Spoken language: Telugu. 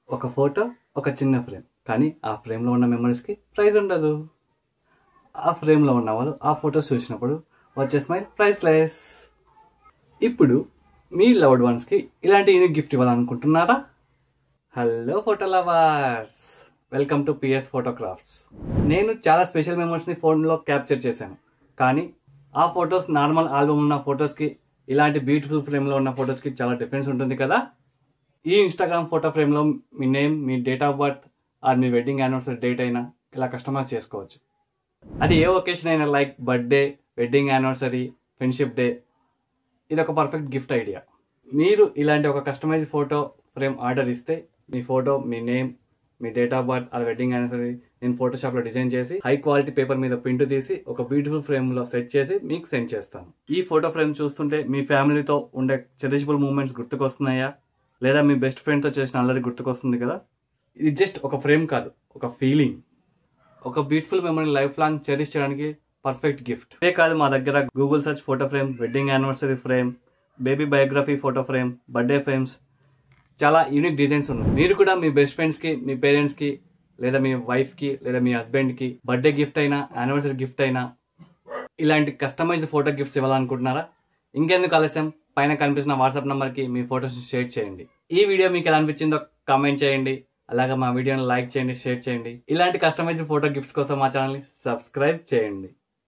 ఒక ఫోటో, ఒక చిన్న ఫ్రేమ్. కానీ ఆ ఫ్రేమ్లో ఉన్న మెమరీస్కి ప్రైజ్ ఉండదు. ఆ ఫ్రేమ్లో ఉన్న వాళ్ళు ఆ ఫొటోస్ చూసినప్పుడు వచ్చే స్మైల్ ప్రైస్లెస్. ఇప్పుడు మీ లవ్డ్ వన్స్కి ఇలాంటి యూనిక్ గిఫ్ట్ ఇవ్వాలనుకుంటున్నారా? Hello photo lovers, welcome to PS photographs. నేను చాలా స్పెషల్ మెమరీస్ని ఫోన్లో క్యాప్చర్ చేశాను. కానీ ఆ ఫొటోస్ నార్మల్ ఆల్బమ్ ఉన్న ఫొటోస్కి, ఇలాంటి బ్యూటిఫుల్ ఫ్రేమ్లో ఉన్న ఫొటోస్కి చాలా డిఫరెన్స్ ఉంటుంది కదా. ఈ ఇన్స్టాగ్రామ్ ఫోటో ఫ్రేమ్లో మీ నేమ్, మీ డేట్ ఆఫ్ బర్త్ ఆర్ మీ వెడ్డింగ్ యానివర్సరీ డేట్ అయినా ఇలా కస్టమైజ్ చేసుకోవచ్చు. అది ఏ ఒకేషన్ అయినా, like birthday, wedding anniversary, friendship day. ఇది ఒక పర్ఫెక్ట్ గిఫ్ట్ ఐడియా. మీరు ఇలాంటి ఒక కస్టమైజ్ ఫోటో ఫ్రేమ్ ఆర్డర్ ఇస్తే మీ ఫోటో, మీ నేమ్, మీ date of birth or wedding anniversary నేను ఫోటోషాప్లో డిజైన్ చేసి హై క్వాలిటీ పేపర్ మీద ప్రింట్ తీసి ఒక బ్యూటిఫుల్ ఫ్రేమ్లో సెట్ చేసి మీకు సెండ్ చేస్తాను. ఈ ఫోటో ఫ్రేమ్ చూస్తుంటే మీ ఫ్యామిలీతో ఉండే చెరిషబుల్ మూమెంట్స్ గుర్తుకొస్తున్నాయా, లేదా మీ బెస్ట్ ఫ్రెండ్తో చేసిన అల్లరి గుర్తుకొస్తుంది కదా. ఇది జస్ట్ ఒక ఫ్రేమ్ కాదు, ఒక ఫీలింగ్. ఒక beautiful memory life long cherish చేయడానికి పర్ఫెక్ట్ గిఫ్ట్. ఇదే కాదు, మా దగ్గర Google search photo frame, wedding anniversary frame, baby biography photo frame, birthday frames, చాలా యూనిక్ డిజైన్స్ ఉన్నాయి. మీరు కూడా మీ బెస్ట్ ఫ్రెండ్స్కి, మీ పేరెంట్స్కి, లేదా మీ వైఫ్కి, లేదా మీ హస్బెండ్కి బర్త్డే గిఫ్ట్ అయినా, యానివర్సరీ గిఫ్ట్ అయినా ఇలాంటి కస్టమైజ్డ్ ఫోటో గిఫ్ట్స్ ఇవ్వాలనుకుంటున్నారా? ఇంకెందుకు ఆలస్యం, పైన కనిపిస్తున్న వాట్సాప్ నెంబర్కి మీ ఫొటోస్ షేర్ చేయండి. ఈ వీడియో మీకు ఎలా అనిపించిందో కామెంట్ చేయండి. అలాగే మా వీడియోని లైక్ చేయండి, షేర్ చేయండి. ఇలాంటి కస్టమైజ్డ్ ఫోటో గిఫ్ట్స్ కోసం మా ఛానల్ని సబ్స్క్రైబ్ చేయండి.